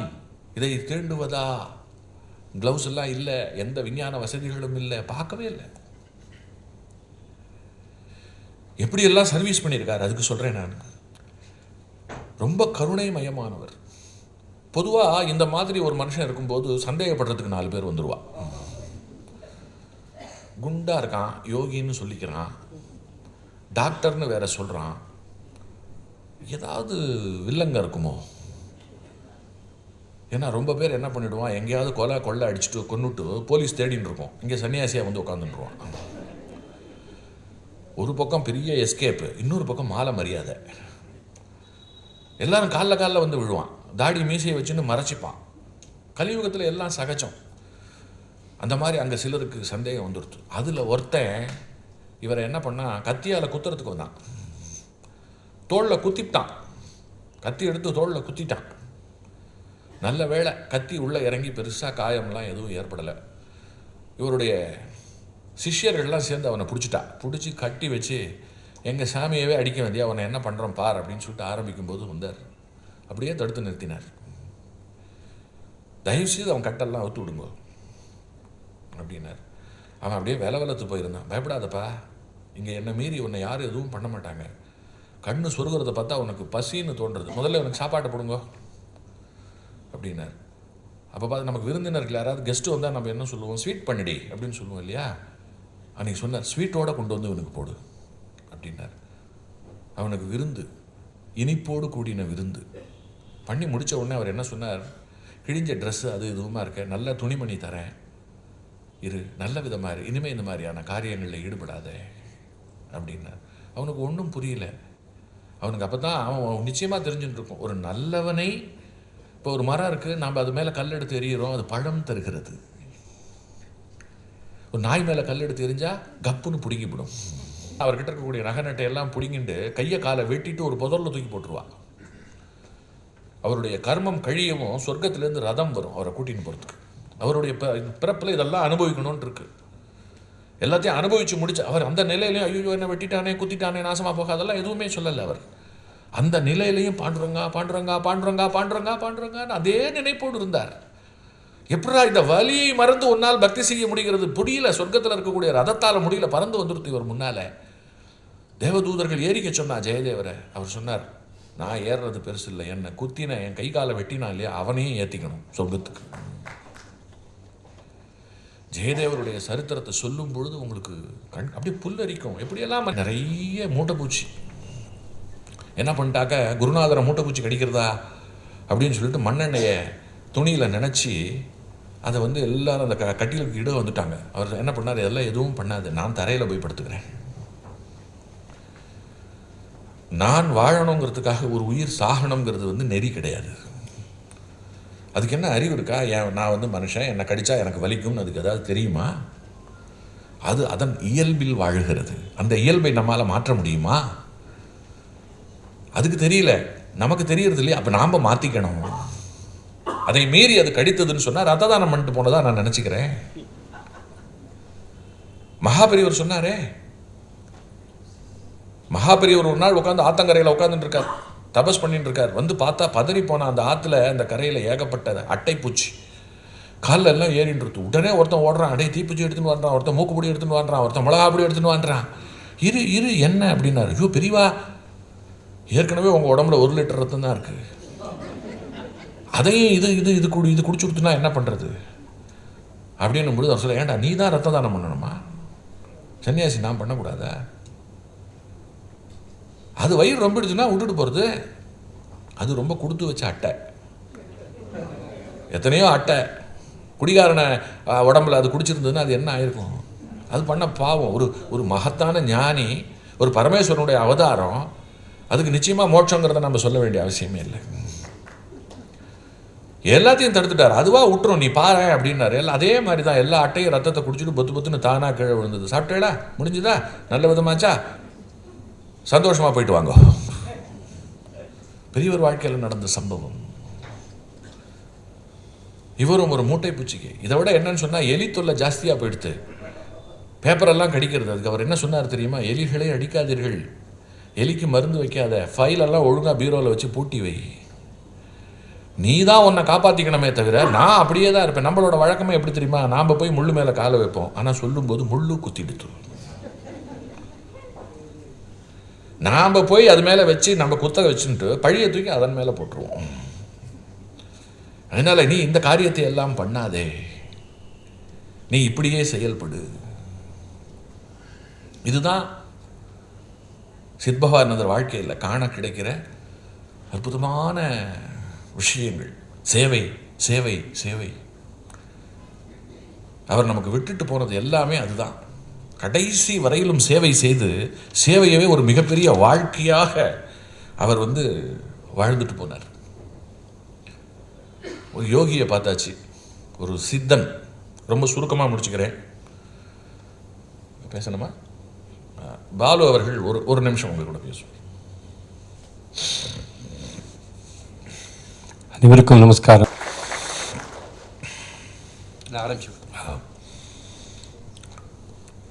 இதை தீண்டுவதா? கிளவுஸ் எல்லாம் இல்லை, எந்த விஞ்ஞான வசதிகளும் இல்லை, பார்க்கவே இல்லை. எப்படியெல்லாம் சர்வீஸ் பண்ணியிருக்காரு அதுக்கு சொல்கிறேன். நான் ரொம்ப கருணை மயமானவர். பொதுவாக இந்த மாதிரி ஒரு மனுஷன் இருக்கும்போது சந்தேகப்படுறதுக்கு 4 பேர் வந்துடுவா. குண்டா இருக்கான், யோகின்னு சொல்லிக்கிறான், டாக்டர்னு வேற சொல்கிறான், ஏதாவது வில்லங்க இருக்குமோ? ஏன்னா ரொம்ப பேர் என்ன பண்ணிவிடுவான், எங்கேயாவது கொள்ளை அடிச்சுட்டு கொன்னுட்டு போலீஸ் தேடின்னு இருக்கோம், இங்கே சன்னியாசியாக வந்து உட்காந்துருவான். ஒரு பக்கம் பெரிய எஸ்கேப்பு, இன்னொரு பக்கம் மாலை மரியாதை. எல்லாரும் காலில் வந்து விழுவான், தாடி மீசையை வச்சுன்னு மறைச்சிப்பான். கலியுகத்தில் எல்லாம் சகஜம். அந்த மாதிரி அங்கே சிலருக்கு சந்தேகம் வந்துடுது. அதில் ஒருத்தன் இவரை என்ன பண்ணால் கத்தியால் குத்துறதுக்கு வந்தான். தோளில் குத்திட்டான், கத்தி எடுத்து தோளில் குத்திட்டான். நல்ல வேளை கத்தி உள்ளே இறங்கி பெருசாக காயம்லாம் எதுவும் ஏற்படலை. இவருடைய சிஷ்யர்கள்லாம் சேர்ந்து அவனை பிடிச்சி கட்டி வச்சு எங்கள் சாமியவே அடிக்க வேண்டிய, அவனை என்ன பண்ணுறோம் பார் அப்படின்னு சொல்லிட்டு ஆரம்பிக்கும்போது வந்தார். அப்படியே தடுத்து நிறுத்தினார். தயவுசெய்து அவன் கட்டெல்லாம் அவுத்து விடுங்க அப்படின்னார். அவன் அப்படியே வெலத்து போயிருந்தான். பயப்படாதப்பா, இங்கே என்னை மீறி உன்னை யாரும் எதுவும் பண்ண மாட்டாங்க. கண்ணு சொருகிறத பார்த்தா உனக்கு பசின்னு தோன்றுறது, முதல்ல உனக்கு சாப்பாட்டை போடுங்க அப்படின்னார். அப்போ பார்த்து நமக்கு விருந்தினர்கள் யாராவது கெஸ்ட்டு வந்தால் நம்ம என்ன சொல்லுவோம், ஸ்வீட் பண்ணிடி அப்படின்னு சொல்லுவோம் இல்லையா? அன்றைக்கி சொன்னார், ஸ்வீட்டோடு கொண்டு வந்து இவனுக்கு போடு அப்படின்னார். அவனுக்கு விருந்து, இனிப்போடு கூடின விருந்து பண்ணி முடித்த உடனே அவர் என்ன சொன்னார், கிழிஞ்ச ட்ரெஸ்ஸு அது இதுவுமா இருக்க, நல்ல துணிமணி தரேன் இரு, நல்ல விதமாக இரு, இனிமேல் இந்த மாதிரியான காரியங்களில் ஈடுபடாத அப்படின்னார். அவனுக்கு ஒன்றும் புரியல. அவனுக்கு அப்போ தான் அவன் நிச்சயமாக தெரிஞ்சுட்டு இருக்கும், ஒரு நல்லவனை, இப்போ ஒரு மரம் இருக்குது, நம்ம அது மேலே கல் எடுத்து எறிகிறோம், அது பழம் தருகிறது. ஒரு நாய் மேலே கல் எடுத்து எரிஞ்சால் கப்புன்னு பிடுங்கிவிடும். அவர்கிட்ட இருக்கக்கூடிய நகை நட்டை எல்லாம் பிடுங்கிட்டு கையை காலை வெட்டிட்டு ஒரு புதரில் தூக்கி போட்டுருவா. அவருடைய கர்மம் கழியவும் சொர்க்கத்திலேருந்து ரதம் வரும் அவரை கூட்டின்னு போகிறதுக்கு. அவருடைய பிறப்பில் இதெல்லாம் அனுபவிக்கணும்னு இருக்கு. எல்லாத்தையும் அனுபவித்து முடிச்சு அவர் அந்த நிலையிலையும் ஐயோ என்ன வெட்டிட்டானே குத்திட்டானே நாசமாக போக அதெல்லாம் எதுவுமே சொல்லலை. அவர் அந்த நிலையிலையும் பாண்டுரங்கான்னு அதே நினைப்போடு இருந்தார். எப்படா இந்த வலியை மறந்து ஒன்னால் பக்தி செய்ய முடிகிறது? புரியல. சொர்க்கத்தில் இருக்கக்கூடிய ரதத்தால் முடியல, பறந்து வந்துடுத்து இவர் முன்னால். தேவதூதர்கள் ஏறிக்க சொன்னா ஜெயதேவரை. அவர் சொன்னார், நான் ஏறுறது பெருசு இல்லை, என்னை குத்தின என் கை காலை வெட்டினா இல்லையா அவனையும் ஏற்றிக்கணும் சொர்க்கத்துக்கு. ஜெயதேவருடைய சரித்திரத்தை சொல்லும் பொழுது உங்களுக்கு அப்படியே புல்லரிக்கும். எப்படியெல்லாம் நிறைய மூட்டைப்பூச்சி என்ன பண்ணிட்டாக்க, குருநாதரை மூட்டைப்பூச்சி கடிக்கிறதா அப்படின்னு சொல்லிட்டு மண்ணெண்ணெயை துணியில் நினச்சி அதை வந்து எல்லாரும் அந்த கட்டிலுக்கு இட வந்துட்டாங்க. அவர் என்ன பண்ணார், இதெல்லாம் எதுவும் பண்ணாது, நான் தரையில் போய் படுத்துக்கிறேன். நான் வாழணுங்கிறதுக்காக ஒரு உயிர் சாகணுங்கிறது வந்து நெறி கிடையாது. அதுக்கு என்ன அறிவு இருக்கா? நான் வந்து மனுஷன், என்னை கடிச்சா எனக்கு வலிக்கும்னு அதுக்கு ஏதாவது தெரியுமா? அது அதன் இயல்பில் வாழுகிறது. அந்த இயல்பை நம்மால் மாற்ற முடியுமா? அதுக்கு தெரியல, நமக்கு தெரியறது இல்லையா? அப்போ நாம் மாற்றிக்கணும். அதை மீறி அது கடித்ததுன்னு சொன்னால் ரத்த தானம் பண்ணிட்டு போனதா நான் நினச்சிக்கிறேன். மகாபெரியவர் சொன்னாரே, மகாபெரியவர் ஒரு நாள் உட்காந்து ஆத்தங்கரையில் உட்காந்துட்டு இருக்கார், தபஸ் பண்ணிட்டு இருக்கார். வந்து பார்த்தா பதறி போன அந்த ஆற்றுல அந்த கரையில் ஏகப்பட்ட அட்டைப்பூச்சி காலில் எல்லாம் ஏறின்றது. உடனே ஒருத்தன் ஓடுறான், அடே தீப்பூச்சி எடுத்துன்னு வாடுறான், ஒருத்தன் மூக்குப்பொடி எடுத்துன்னு வாடுறான், ஒருத்தன் மிளகாப்பொடி எடுத்துன்னு வாடுறான். இரு என்ன அப்படின்னாரு. ஐயோ பெரியவா, ஏற்கனவே உங்கள் உடம்புல 1 லிட்டர் ரத்தம் தான் இருக்குது, அதையும் இது குடிச்சு கொடுத்துனா என்ன பண்ணுறது அப்படின்னும் பொழுது அவர் சொல்ல, ஏன்டா நீ தான் ரத்த தானம் பண்ணணுமா, சன்னியாசி நான் பண்ணக்கூடாதா? அது வயிறு ரொம்பிடுச்சுன்னா விட்டுட்டு போகிறது. அது ரொம்ப கொடுத்து வச்ச அட்டை, எத்தனையோ அட்டை குடிகாரனை உடம்புல அது குடிச்சிருந்ததுன்னா அது என்ன ஆயிருக்கும்? அது பண்ண பாவம். ஒரு மகத்தான ஞானி, ஒரு பரமேஸ்வரனுடைய அவதாரம், அதுக்கு நிச்சயமாக மோட்சங்கிறத நம்ம சொல்ல வேண்டிய அவசியமே இல்லை. எல்லாத்தையும் தடுத்துட்டார். அதுவாக விட்டுரும், நீ பாரு அப்படின்னாரு. எல்லாம் அதே மாதிரி தான், எல்லா அட்டையும் ரத்தத்தை குடிச்சிட்டு பொத்து பொத்துன்னு தானாக கீழே விழுந்தது. சாப்பிட்டேடா, முடிஞ்சுதா, நல்ல விதமாச்சா, சந்தோஷமாக போயிட்டு வாங்க. பெரியவர் வாழ்க்கையில் நடந்த சம்பவம். இவரும் ஒரு மூட்டை பூச்சிக்கு. இதை விட என்னன்னு சொன்னால், எலி தொல்லை ஜாஸ்தியாக போயிடுத்து, பேப்பரெல்லாம் கடிக்கிறது. அதுக்கு அவர் என்ன சொன்னார் தெரியுமா? எலிகளே அடிக்காதீர்கள், எலிக்கு மருந்து வைக்காத, ஃபைலெல்லாம் ஒழுங்காக பீரோவில் வச்சு பூட்டி வை, நீ தான் உன்னை காப்பாற்றிக்கணுமே தவிர நான் அப்படியே தான் இருப்பேன். நம்மளோட வழக்கமே எப்படி தெரியுமா? நாம் போய் முள்ளு மேலே காலை வைப்போம், ஆனால் சொல்லும்போது முள்ளு குத்திடுத்து. நாம் போய் அது மேலே வச்சு நம்ம குத்த வச்சுட்டு பழிய தூக்கி அதன் மேலே போட்டுருவோம். அதனால் நீ இந்த காரியத்தை எல்லாம் பண்ணாதே, நீ இப்படியே செயல்படு. இதுதான் சித்பவானந்தர் வாழ்க்கையில் காண கிடைக்கிற அற்புதமான விஷயங்கள். சேவை சேவை சேவை. அவர் நமக்கு விட்டுட்டு போனது எல்லாமே அதுதான். கடைசி வரையிலும் சேவை செய்து சேவையவே ஒரு மிகப்பெரிய வாழ்க்கையாக அவர் வாழ்ந்துட்டு போனார். ஒரு யோகியை பார்த்தாச்சு, ஒரு சித்தன். ரொம்ப சுருக்கமாக முடிச்சுக்கிறேன். பேசணுமா? பாலு அவர்கள் ஒரு நிமிஷம் உங்க கூட பேசுவார். அனைவருக்கும் நமஸ்காரம்.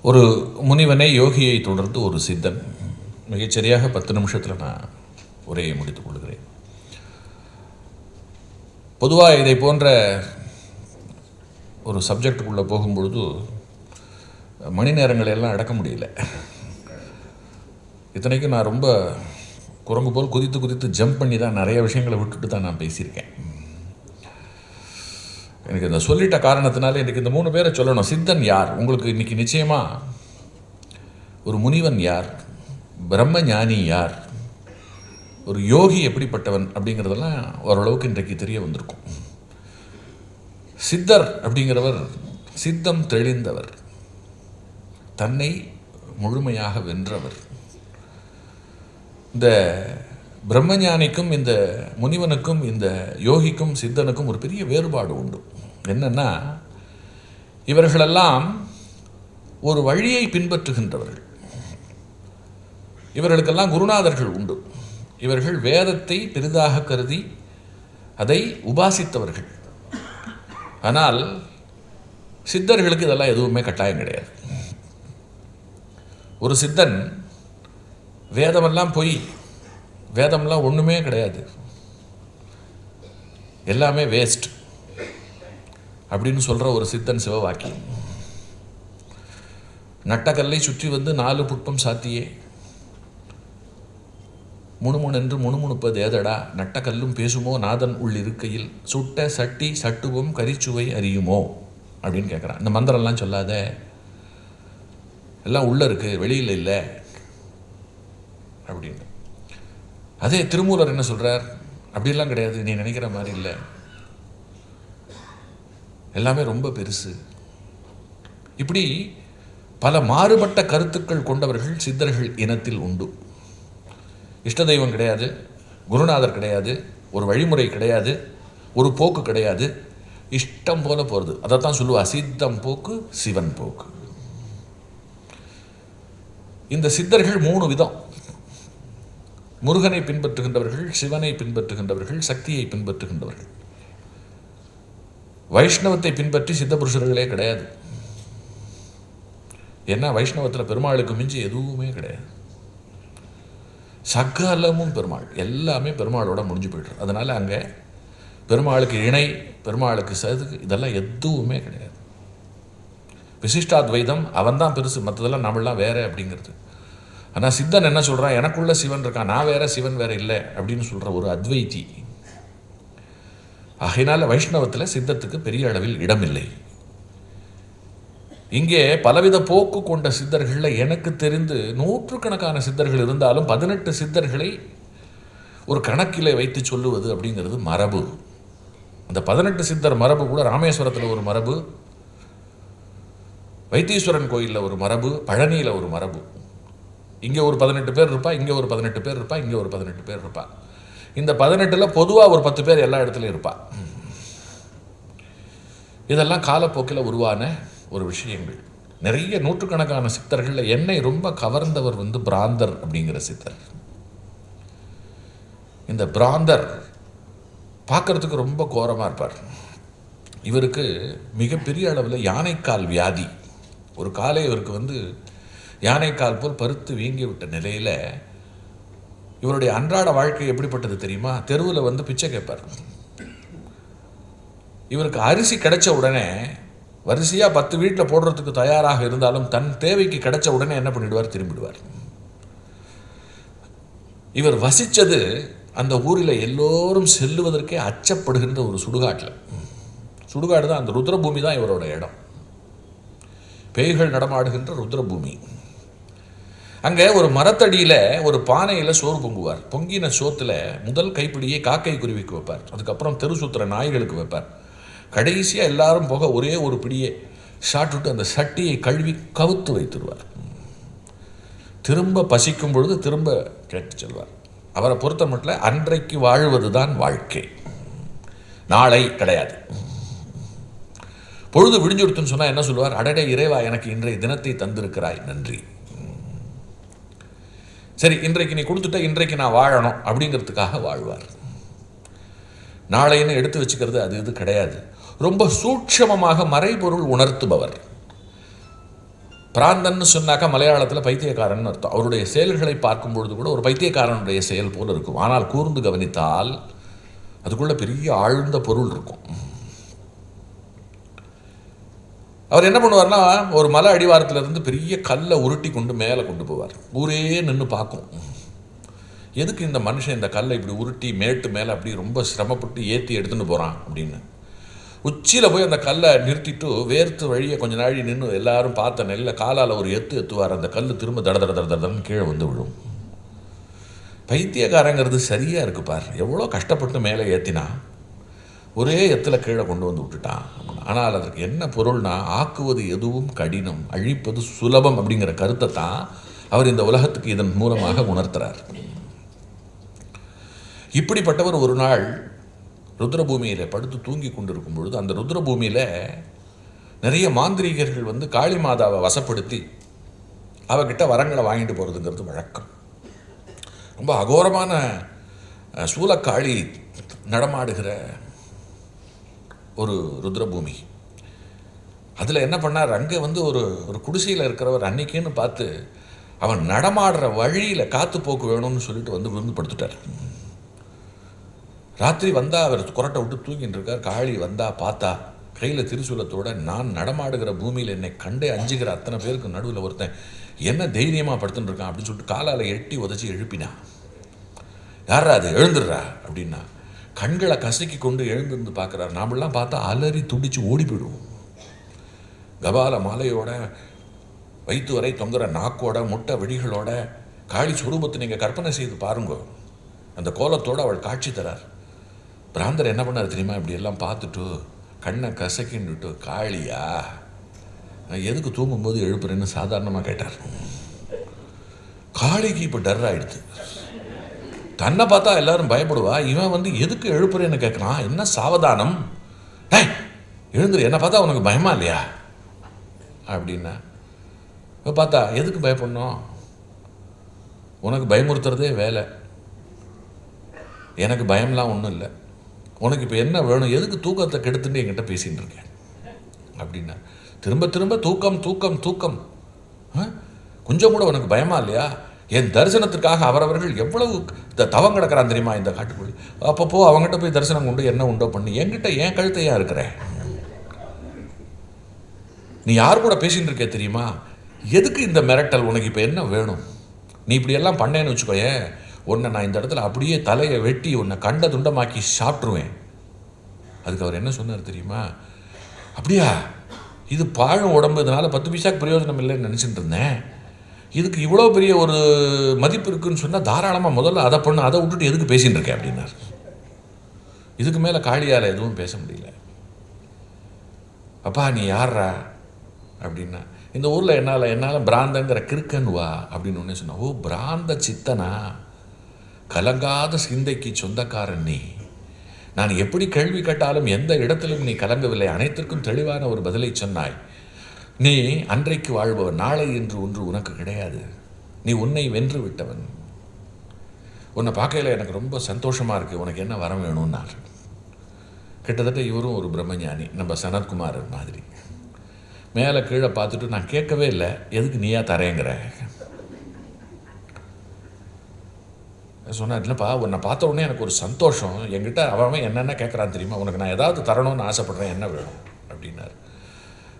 ஒரு முனிவனை, யோகியை தொடர்ந்து ஒரு சித்தன். மிகச்சரியாக 10 நிமிஷத்தில் நான் உரையை முடித்துக் கொள்கிறேன். பொதுவாக இதை போன்ற ஒரு சப்ஜெக்டுக்குள்ளே போகும்பொழுது மணி நேரங்களை எல்லாம் அடக்க முடியல. இத்தனைக்கும் நான் ரொம்ப குரங்கு போல் குதித்து குதித்து ஜம்ப் பண்ணி தான் நிறைய விஷயங்களை விட்டுட்டு தான் நான் பேசியிருக்கேன். எனக்கு இந்த சொல்லிட்ட காரணத்தினால எனக்கு இந்த 3 பேரை சொல்லணும். சித்தன் யார் உங்களுக்கு இன்னைக்கு நிச்சயமாக, ஒரு முனிவன் யார், பிரம்ம ஞானி யார், ஒரு யோகி எப்படிப்பட்டவன் அப்படிங்கிறதெல்லாம் ஓரளவுக்கு இன்றைக்கு தெரிய வந்திருக்கும். சித்தர் அப்படிங்கிறவர் சித்தம் தெளிந்தவர், தன்னை முழுமையாக வென்றவர். இந்த பிரம்மஞானிக்கும் இந்த முனிவனுக்கும் இந்த யோகிக்கும் சித்தனுக்கும் ஒரு பெரிய வேறுபாடு உண்டு. என்னன்னா, இவர்களெல்லாம் ஒரு வழியை பின்பற்றுகின்றவர்கள். இவர்களுக்கெல்லாம் குருநாதர்கள் உண்டு. இவர்கள் வேதத்தை பெரிதாக கருதி அதை உபாசித்தவர்கள். ஆனால் சித்தர்களுக்கு இதெல்லாம் எதுவுமே கட்டாயம் கிடையாது. ஒரு சித்தன் வேதமெல்லாம் பொய், வேதம்லாம் ஒன்றுமே கிடையாது, எல்லாமே வேஸ்ட் அப்படின்னு சொல்கிற ஒரு சித்தன் சிவவாக்கியம். நட்டக்கல்லை சுற்றி 4 புட்பம் சாத்தியே, முணுமுணென்று முணுமுணுப்பது ஏதடா, நட்டக்கல்லும் பேசுமோ நாதன் உள்ளிருக்கையில், சுட்ட சட்டி சட்டுவும் கரிச்சுவை அறியுமோ அப்படின்னு கேட்குறான். இந்த மந்திரம்லாம் சொல்லாத, எல்லாம் உள்ளே இருக்குது வெளியில் இல்லை அப்படின்னு. அதே திருமூலர் என்ன சொல்கிறார்? அப்படிலாம் கிடையாது, நீ நினைக்கிற மாதிரி இல்லை, எல்லாமே ரொம்ப பெருசு. இப்படி பல மாறுபட்ட கருத்துக்கள் கொண்டவர்கள் சித்தர்கள் இனத்தில் உண்டு. இஷ்ட தெய்வம் கிடையாது, குருநாதர் கிடையாது, ஒரு வழிமுறை கிடையாது, ஒரு போக்கு கிடையாது, இஷ்டம் போல போகிறது. அதைத்தான் சொல்லுவா, சித்தம் போக்கு சிவன் போக்கு. இந்த சித்தர்கள் 3 விதம். முருகனை பின்பற்றுகின்றவர்கள், சிவனை பின்பற்றுகின்றவர்கள், சக்தியை பின்பற்றுகின்றவர்கள். வைஷ்ணவத்தை பின்பற்றி சித்த புருஷர்களே கிடையாது. ஏன்னா வைஷ்ணவத்தில் பெருமாளுக்கு மிஞ்சி எதுவுமே கிடையாது. சகலமும் பெருமாள், எல்லாமே பெருமாளோட முடிஞ்சு போய்ட்டு. அதனால் அங்கே பெருமாளுக்கு இணை, பெருமாளுக்கு சதுக்கு, இதெல்லாம் எதுவுமே கிடையாது. விசிஷ்டாத்வைதம், அவன் தான் பெருசு, மற்றதெல்லாம் நம்மளாம் வேற அப்படிங்கிறது. ஆனால் சித்தன் என்ன சொல்கிறான்? எனக்குள்ள சிவன் இருக்கான், நான் வேற சிவன் வேற இல்லை அப்படின்னு சொல்கிற ஒரு அத்வைத்தி. ஆகையினால வைஷ்ணவத்தில் சித்தத்துக்கு பெரிய அளவில் இடமில்லை. இங்கே பலவித போக்கு கொண்ட சித்தர்களில் எனக்கு தெரிந்து 100கணக்கான சித்தர்கள் இருந்தாலும் 18 சித்தர்களை ஒரு கணக்கில் வைத்து சொல்லுவது அப்படிங்கிறது மரபு. அந்த 18 சித்தர் மரபு கூட ராமேஸ்வரத்தில் ஒரு மரபு, வைத்தீஸ்வரன் கோயிலில் ஒரு மரபு, பழனியில் ஒரு மரபு. இங்கே ஒரு 18 பேர் இருப்பா, இங்கே ஒரு 18 பேர் இருப்பா, இங்கே ஒரு 18 பேர் இருப்பா. இந்த 18ல் பொதுவாக ஒரு 10 பேர் எல்லா இடத்துலையும் இருப்பா. இதெல்லாம் காலப்போக்கில் உருவான ஒரு விஷயங்கள். நிறைய நூற்றுக்கணக்கான சித்தர்களில் என்னை ரொம்ப கவர்ந்தவர் பிராந்தர் அப்படிங்கிற சித்தர். இந்த பிராந்தர் பார்க்கறதுக்கு ரொம்ப கோரமாக இருப்பார். இவருக்கு மிகப்பெரிய அளவில் யானைக்கால் வியாதி. ஒரு காலை இவருக்கு யானைக்கால் போல் பருத்து வீங்கி விட்ட நிலையில் இவருடைய அன்றாட வாழ்க்கை எப்படிப்பட்டது தெரியுமா? தெருவில் பிச்சை கேட்பார். இவருக்கு அரிசி கிடைச்ச உடனே வரிசையாக 10 வீட்டில் போடுறதுக்கு தயாராக இருந்தாலும் தன் தேவைக்கு கிடைச்ச உடனே என்ன பண்ணிடுவார்? திரும்பிடுவார். இவர் வசித்தது அந்த ஊரில் எல்லோரும் செல்லுவதற்கே அச்சப்படுகின்ற ஒரு சுடுகாட்டில். சுடுகாடு தான், அந்த ருத்ரபூமி தான் இவரோட இடம். பேய்கள் நடமாடுகின்ற ருத்ரபூமி. அங்கே ஒரு மரத்தடியில் ஒரு பானையில் சோறு பொங்குவார். பொங்கின சோத்தில் முதல் கைப்பிடியை காக்கை குருவிக்கு வைப்பார். அதுக்கப்புறம் தெரு சுத்துற நாய்களுக்கு வைப்பார். கடைசியாக எல்லாரும் போக ஒரே ஒரு பிடியை சாப்பிட்டுட்டு அந்த சட்டியை கழுவி கவுத்து வைத்துடுவார். திரும்ப பசிக்கும் பொழுது திரும்ப கேட்டு செல்வார். அவரை பொறுத்த மட்டும் அன்றைக்கு வாழ்வது தான் வாழ்க்கை, நாளை கிடையாது. பொழுது விடிஞ்சுடுத்துன்னு சொன்னால் என்ன சொல்லுவார்? அடடே இறைவா, எனக்கு இன்றைய தினத்தை தந்திருக்கிறாய், நன்றி. சரி, இன்றைக்கு நீ கொடுத்துட்ட, இன்றைக்கு நான் வாழணும் அப்படிங்கிறதுக்காக வாழ்வார். நாளைன்னு எடுத்து வச்சுக்கிறது அது இது கிடையாது. ரொம்ப சூட்சமமாக மறைபொருள் உணர்த்துபவர். பிராந்தன்னு சொன்னாக்கா மலையாளத்தில் பைத்தியக்காரன் அர்த்தம். அவருடைய செயல்களை பார்க்கும் பொழுது கூட ஒரு பைத்தியக்காரனுடைய செயல் போல இருக்கும். ஆனால் கூர்ந்து கவனித்தால் அதுக்குள்ள பெரிய ஆழ்ந்த பொருள் இருக்கும். அவர் என்ன பண்ணுவார்னா, ஒரு மலை அடிவாரத்திலிருந்து பெரிய கல்லை உருட்டி கொண்டு மேலே கொண்டு போவார். ஊரே நின்று பார்க்கும். எதுக்கு இந்த மனுஷன் இந்த கல்லை இப்படி உருட்டி மேட்டு மேலே அப்படி ரொம்ப சிரமப்பட்டு ஏற்றி எடுத்துன்னு போகிறான் அப்படின்னு உச்சியில் போய் அந்த கல்லை நிறுத்திட்டு வேர்த்து வழியை கொஞ்ச நாழி நின்று எல்லாரும் பார்த்த நெல்லை காலால் ஒரு எத்துவார். அந்த கல் திரும்ப தடன்னு கீழே விழும். பைத்தியக்காரங்கிறது சரியாக இருக்கு பார். எவ்வளோ கஷ்டப்பட்டு மேலே ஏற்றினா ஒரே எத்தில் கீழே கொண்டு வந்து விட்டுட்டான். ஆனால் அதற்கு என்ன பொருள்னா, ஆக்குவது எதுவும் கடினம், அழிப்பது சுலபம் அப்படிங்கிற கருத்தை தான் அவர் இந்த உலகத்துக்கு இதன் மூலமாக உணர்த்துறார். இப்படிப்பட்டவர் ஒரு நாள் ருத்ரபூமியில் படுத்து தூங்கி கொண்டிருக்கும் பொழுது அந்த ருத்ரபூமியில் நிறைய மாந்திரீகர்கள் காளி மாதாவை வசப்படுத்தி அவகிட்ட வரங்களை வாங்கிட்டு போகிறதுங்கிறது வழக்கம். ரொம்ப அகோரமான சூலக்காளி நடமாடுகிற ஒரு ருத்ரபூமி. அதில் என்ன பண்ணார், அங்கே ஒரு குடிசையில் இருக்கிறவர் அன்னைக்குன்னு பார்த்து அவன் நடமாடுற வழியில் காற்று போக்கு வேணும்னு சொல்லிட்டு விழுந்து படுத்துட்டார். ராத்திரி வந்தால் அவர் குரட்டை விட்டு தூங்கிட்டு இருக்கார். காளி வந்தால் பார்த்தா கையில் திரிசூலத்தோட, நான் நடமாடுகிற பூமியில் என்னை கண்டே அஞ்சுகிற அத்தனை பேருக்கு நடுவில் ஒருத்தன் என்ன தைரியமாக படுத்துட்டு இருக்கான் அப்படின்னு சொல்லிட்டு காலால் எட்டி உதச்சி எழுப்பினா. யாரா அது, எழுந்துடுறா அப்படின்னா. கண்களை கசக்கி கொண்டு எழுந்திருந்து பார்க்குறாரு. நாமெல்லாம் பார்த்தா அலறி துடிச்சு ஓடி போயிடுவோம். கபால மாலையோட, வயிற்று வரை தொங்குற நாக்கோட, முட்டை வெடிகளோட காளி சுரூபத்தை நீங்கள் கற்பனை செய்து பாருங்க. அந்த கோலத்தோடு அவள் காட்சி தரார். பிராந்தர் என்ன பண்ணார் தெரியுமா? இப்படி எல்லாம் பார்த்துட்டு கண்ணை கசக்கின்னுட்டு, காளியா எதுக்கு தூங்கும்போது எழுப்புறேன்னு சாதாரணமாக கேட்டார். காளிக்கு இப்போ டர் ஆயிடுது. தன்னை பார்த்தா எல்லாரும் பயப்படுவா. இவன் எதுக்கு எழுப்புறேன்னு கேட்குறான். என்ன சாவதானம், எழுந்துரு, என்னை பார்த்தா உனக்கு பயமா இல்லையா அப்படின்னா. இப்போ பார்த்தா எதுக்கு பயப்படணும், உனக்கு பயமுறுத்துறதே வேலை, எனக்கு பயம்லாம் ஒன்றும் இல்லை, உனக்கு இப்போ என்ன வேணும், எதுக்கு தூக்கத்தை கெடுத்துட்டு என்கிட்ட பேசின்னு இருக்கேன் அப்படின்னா. திரும்ப திரும்ப தூக்கம் தூக்கம் தூக்கம், கொஞ்சம் கூட உனக்கு பயமா இல்லையா? என் தரிசனத்துக்காக அவரவர்கள் எவ்வளவு தவம் கிடக்கிறான் தெரியுமா இந்த காட்டுக்குள்ளே. அப்பப்போ அவங்ககிட்ட போய் தரிசனம் கொண்டு என்ன உண்டோ பண்ணி என்கிட்ட என் கழுத்தையா இருக்கிற, நீ யார் கூட பேசின்னு இருக்க தெரியுமா? எதுக்கு இந்த மிரட்டல், உனக்கு இப்போ என்ன வேணும்? நீ இப்படியெல்லாம் பண்ணேன்னு வச்சுக்கோயே, உன்னை நான் இந்த இடத்துல அப்படியே தலையை வெட்டி உன்னை கண்ட துண்டமாக்கி சாப்பிட்ருவேன். அதுக்கு அவர் என்ன சொன்னார் தெரியுமா? அப்படியா, இது பாழும் உடம்பு, இதனால் 10 பைசாக்கு பிரயோஜனம் இல்லைன்னு நினச்சிட்டு இருந்தேன், இதுக்கு இவ்வளோ பெரிய ஒரு மதிப்பு இருக்குன்னு சொன்னால் தாராளமாக முதல்ல அதை பண்ணு, அதை விட்டுட்டு எதுக்கு பேசின்னு இருக்கேன் அப்படின்னார். இதுக்கு மேலே காளியால் எதுவும் பேச முடியல. அப்பா நீ யார்ரா அப்படின்னா, இந்த ஊரில் என்னால் பிராந்தங்கிற கிறுக்கன் வா அப்படின்னு ஒன்றே சொன்னா. ஓ பிராந்த சித்தனா, கலங்காத சிந்தைக்கு சொந்தக்காரன் நீ, நான் எப்படி கேள்வி கேட்டாலும் எந்த இடத்திலும் நீ கலங்கவில்லை, அனைத்திற்கும் தெளிவான ஒரு பதிலை சொன்னாய். நீ அன்றைக்கு வாழ்பவன், நாளை என்று ஒன்று உனக்கு கிடையாது. நீ உன்னை வென்று விட்டவன். உன்னை பார்க்கையில் எனக்கு ரொம்ப சந்தோஷமாக இருக்குது, உனக்கு என்ன வரம் வேணும்னார். கிட்டத்தட்ட இவரும் ஒரு பிரம்மஞானி, நம்ம சனத்குமார் மாதிரி. மேலே கீழே பார்த்துட்டு நான் கேட்கவே இல்லை, எதுக்கு நீயா தரேங்கிற சொன்னார். இல்லைப்பா, உன்னை பார்த்த உடனே எனக்கு ஒரு சந்தோஷம், என்கிட்ட அவன் என்னென்ன கேட்குறான்னு தெரியுமா, உனக்கு நான் ஏதாவது தரணும்னு ஆசைப்பட்றேன், என்ன வேணும் அப்படின்னார்.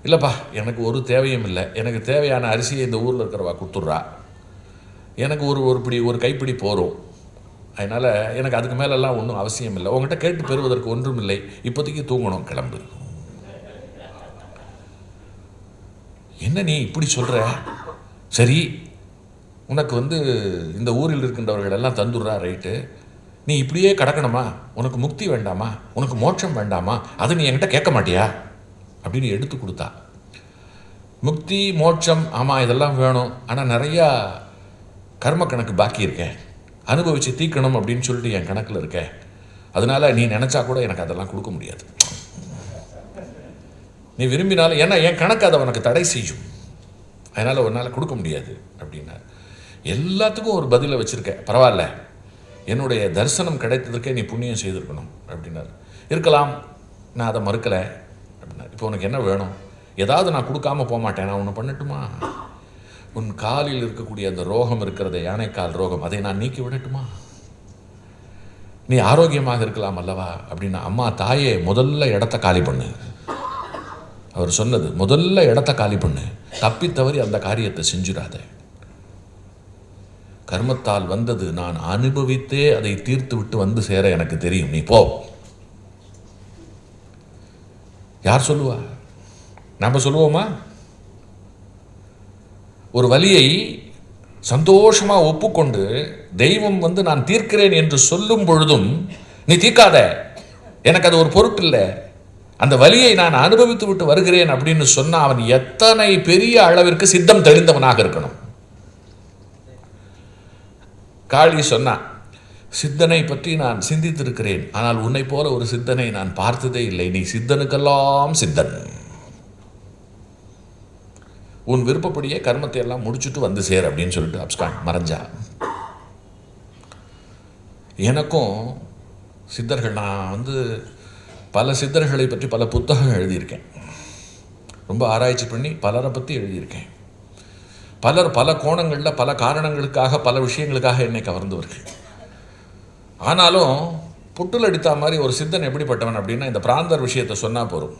இல்லைப்பா, எனக்கு ஒரு தேவையும் இல்லை, எனக்கு தேவையான அரிசியை இந்த ஊரில் இருக்கிறவா கொடுத்துட்றா, எனக்கு ஒரு கைப்பிடி போகிறோம், அதனால் எனக்கு அதுக்கு மேலெல்லாம் ஒன்றும் அவசியம் இல்லை, உங்கள்கிட்ட கேட்டு பெறுவதற்கு ஒன்றும் இல்லை, இப்போதைக்கு தூங்கணும், கிளம்பு. என்ன நீ இப்படி சொல்கிற? சரி, உனக்கு இந்த ஊரில் இருக்கின்றவர்கள் எல்லாம் தந்துடுறா, ரைட்டு, நீ இப்படியே கடக்கணுமா? உனக்கு முக்தி வேண்டாமா? உனக்கு மோட்சம் வேண்டாமா? அதை நீ என்கிட்ட கேட்க மாட்டியா அப்படின்னு எடுத்து கொடுத்தா. முக்தி மோட்சம் ஆமாம் இதெல்லாம் வேணும், ஆனால் நிறையா கர்ம கணக்கு பாக்கி இருக்கேன், அனுபவித்து தீக்கணும் அப்படின்னு சொல்லிட்டு என் கணக்கில் இருக்கேன், அதனால் நீ நினச்சா கூட எனக்கு அதெல்லாம் கொடுக்க முடியாது, நீ விரும்பினாலும், ஏன்னா என் கணக்கு அதை உனக்கு தடை செய்யும், அதனால் உன்னால் கொடுக்க முடியாது அப்படின்னார். எல்லாத்துக்கும் ஒரு பதிலை வச்சுருக்க, பரவாயில்ல, என்னுடைய தரிசனம் கிடைத்ததற்கே நீ புண்ணியம் செய்திருக்கணும் அப்படின்னார். இருக்கலாம், நான் அதை மறுக்கலை அப்படின்னார். இப்போ உனக்கு என்ன வேணும்? ஏதாவது நான் கொடுக்காம போக மாட்டேன், நான் ஒன்று பண்ணட்டுமா? உன் காலில் இருக்கக்கூடிய அந்த ரோகம் இருக்கிறத, யானைக்கால் ரோகம், அதை நான் நீக்கி விடட்டுமா? நீ ஆரோக்கியமாக இருக்கலாம் அல்லவா அப்படின்னா, அம்மா தாயே முதல்ல இடத்த காலி பண்ணு. அவர் சொன்னது, முதல்ல இடத்த காலி பண்ணு, தப்பித்தவறி அந்த காரியத்தை செஞ்சிடாத. கர்மத்தால் வந்தது, நான் அனுபவித்தே அதை தீர்த்து விட்டு சேர எனக்கு தெரியும், நீ போ. யார் சொல்லுவா? நாம சொல்லுவோமா? ஒரு வலியை சந்தோஷமா ஒப்புக்கொண்டு தெய்வம் நான் தீர்க்கிறேன் என்று சொல்லும் பொழுதும், நீ தீர்க்காத, எனக்கு அது ஒரு பொருட்டு இல்லை, அந்த வலியை நான் அனுபவித்து விட்டு வருகிறேன் அப்படின்னு சொன்னா, அவன் எத்தனை பெரிய அளவிற்கு சித்தம் தெளிந்தவனாக இருக்கணும். காளி சொன்னான், சித்தனை பற்றி நான் சிந்தித்திருக்கிறேன், ஆனால் உன்னை போல ஒரு சித்தனை நான் பார்த்ததே இல்லை, நீ சித்தனுக்கெல்லாம் சித்தன், உன் விருப்பப்படியே கர்மத்தை எல்லாம் முடிச்சுட்டு சேர் அப்படின்னு சொல்லிட்டு அப்ஸ்காண்ட் மறைஞ்சா. எனக்கும் சித்தர்கள், நான் பல சித்தர்களை பற்றி பல புத்தகம் எழுதியிருக்கேன், ரொம்ப ஆராய்ச்சி பண்ணி பலரை பற்றி எழுதியிருக்கேன். பலர் பல கோணங்களில் பல காரணங்களுக்காக பல விஷயங்களுக்காக என்னை கவர்ந்தவர்கள். ஆனாலும் புட்டுல் அடித்தா மாதிரி ஒரு சித்தன் எப்படிப்பட்டவன் அப்படின்னா, இந்த பிராந்தர் விஷயத்தை சொன்னால் போகும்,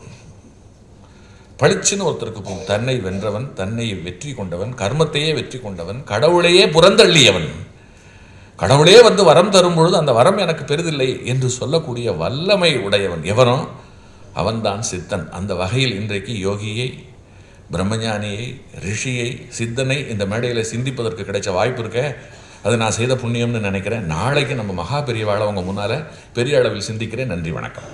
பளிச்சுன்னு ஒருத்தருக்கு போகும். தன்னை வென்றவன், தன்னை வெற்றி கொண்டவன், கர்மத்தையே வெற்றி கொண்டவன், கடவுளையே புறந்தள்ளியவன், கடவுளே வரம் தரும் பொழுது அந்த வரம் எனக்கு பெரிதில்லை என்று சொல்லக்கூடிய வல்லமை உடையவன் எவனோ அவன்தான் சித்தன். அந்த வகையில் இன்றைக்கு யோகியை, பிரம்மஞானியை, ரிஷியை, சித்தனை இந்த மேடையில் சிந்திப்பதற்கு கிடைச்ச வாய்ப்பு இருக்க, அது நான் செய்த புண்ணியம்னு நினைக்கிறேன். நாளைக்கு நம்ம மகா பெரியவாளை உங்கள் முன்னால் பெரிய அளவில் சிந்திக்கிறேன். நன்றி, வணக்கம்.